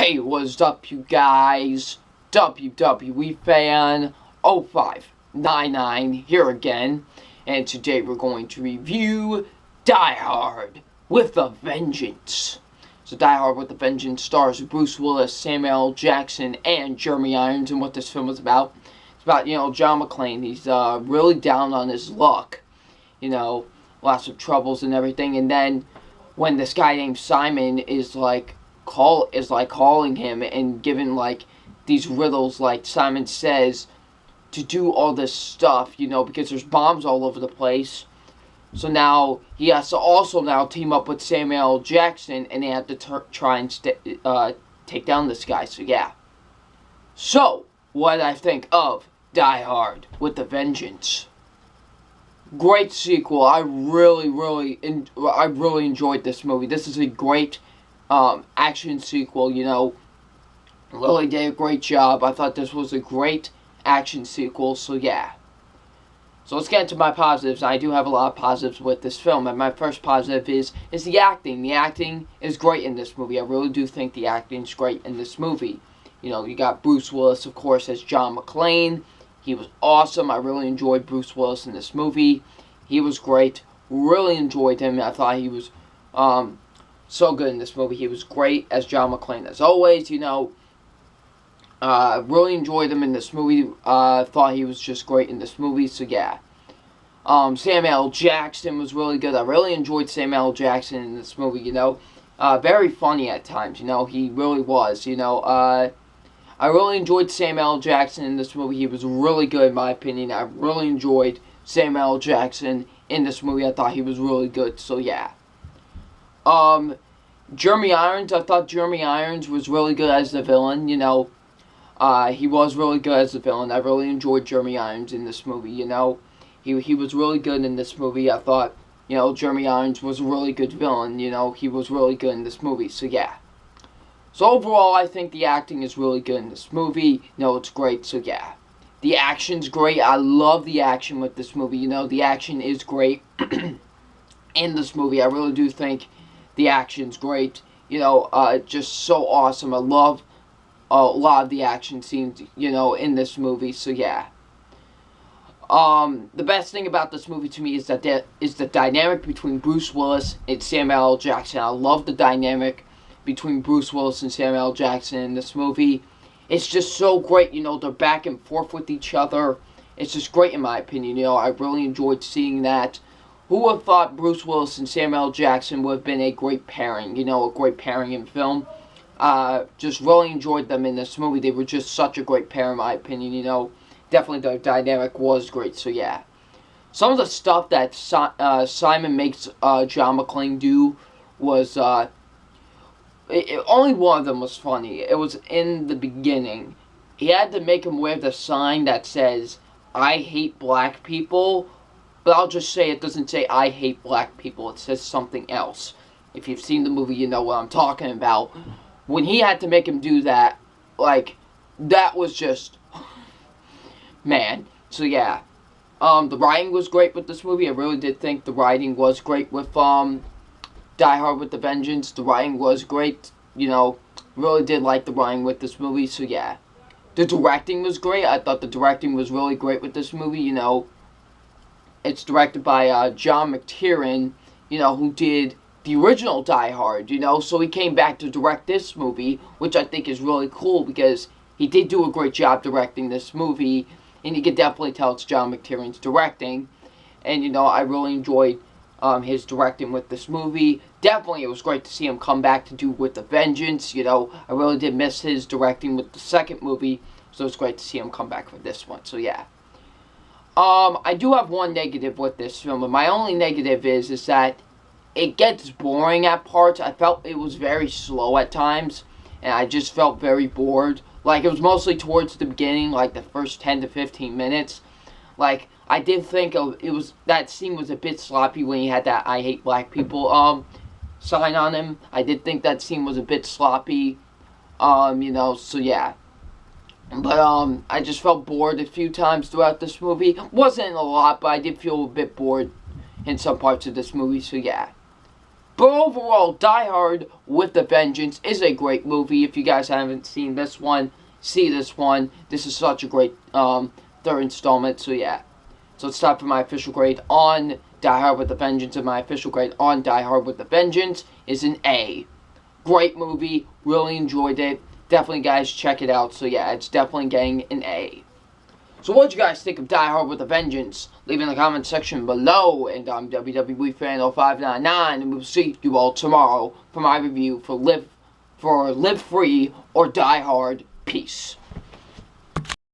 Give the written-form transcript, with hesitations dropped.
Hey, what's up, you guys? WWE Fan 0599 here again, and today we're going to review Die Hard with a Vengeance. So, Die Hard with a Vengeance stars Bruce Willis, Samuel L. Jackson, and Jeremy Irons, and what this film is about. It's about, John McClane. He's really down on his luck, lots of troubles and everything, and then when this guy named Simon is calling him and giving these riddles, like Simon says, to do all this stuff, because there's bombs all over the place. So now he has to also now team up with Samuel L. Jackson, and they have to try and take down this guy. So yeah. So what did I think of Die Hard with a Vengeance? Great sequel. I really enjoyed this movie. This is a great action sequel. Lily did a great job. I thought this was a great action sequel. So yeah. So let's get into my positives. I do have a lot of positives with this film, and my first positive is the acting. The acting is great in this movie. I really do think the acting is great in this movie. You got Bruce Willis, of course, as John McClane. He was awesome. I really enjoyed Bruce Willis in this movie. He was great. Really enjoyed him. I thought he was so good in this movie. He was great as John McClane, as always. Really enjoyed him in this movie. Thought he was just great in this movie. So yeah. Samuel L. Jackson was really good. I really enjoyed Samuel L. Jackson in this movie. Very funny at times. He really was. I really enjoyed Samuel L. Jackson in this movie. He was really good, in my opinion. I really enjoyed Samuel L. Jackson in this movie. I thought he was really good. So yeah. Jeremy Irons. I thought Jeremy Irons was really good as the villain. He was really good as the villain. I really enjoyed Jeremy Irons in this movie. He was really good in this movie. I thought Jeremy Irons was a really good villain. He was really good in this movie. So yeah. So overall, I think the acting is really good in this movie. It's great. So yeah. The action's great. I love the action with this movie. The action is great in this movie. I really do think the action's great. Just so awesome. I love a lot of the action scenes, in this movie. So yeah. The best thing about this movie to me is that there is the dynamic between Bruce Willis and Samuel L. Jackson. I love the dynamic between Bruce Willis and Samuel L. Jackson in this movie. It's just so great. They're back and forth with each other. It's just great in my opinion. I really enjoyed seeing that. Who would have thought Bruce Willis and Samuel L. Jackson would have been a great pairing, a great pairing in film. Just really enjoyed them in this movie. They were just such a great pair in my opinion. Definitely the dynamic was great. So yeah. Some of the stuff that Simon makes John McClane do was only one of them was funny. It was in the beginning. He had to make him wear the sign that says, "I hate black people." But I'll just say it doesn't say, "I hate black people." It says something else. If you've seen the movie, you know what I'm talking about. When he had to make him do that, that was just... man. So yeah. The writing was great with this movie. I really did think the writing was great with Die Hard with a Vengeance. The writing was great. Really did like the writing with this movie. So yeah. The directing was great. I thought the directing was really great with this movie. It's directed by John McTiernan, who did the original Die Hard, so he came back to direct this movie, which I think is really cool because he did do a great job directing this movie, and you can definitely tell it's John McTiernan's directing, and I really enjoyed his directing with this movie. Definitely, it was great to see him come back to do With a Vengeance. I really did miss his directing with the second movie, so it's great to see him come back for this one. So yeah. I do have one negative with this film, and my only negative is that it gets boring at parts. I felt it was very slow at times, and I just felt very bored. It was mostly towards the beginning, the first 10 to 15 minutes. I did think that scene was a bit sloppy when he had that "I hate black people" sign on him. I did think that scene was a bit sloppy, so yeah. But I just felt bored a few times throughout this movie. Wasn't a lot, but I did feel a bit bored in some parts of this movie, so yeah. But overall, Die Hard with a Vengeance is a great movie. If you guys haven't seen this one, see this one. This is such a great third installment. So yeah. So it's time for my official grade on Die Hard with a Vengeance, and my official grade on Die Hard with a Vengeance is an A. Great movie. Really enjoyed it. Definitely, guys, check it out. So yeah, it's definitely getting an A. So what did you guys think of Die Hard with a Vengeance? Leave in the comment section below. And I'm WWE Fan 0599, and we'll see you all tomorrow for my review for Live Free or Die Hard. Peace.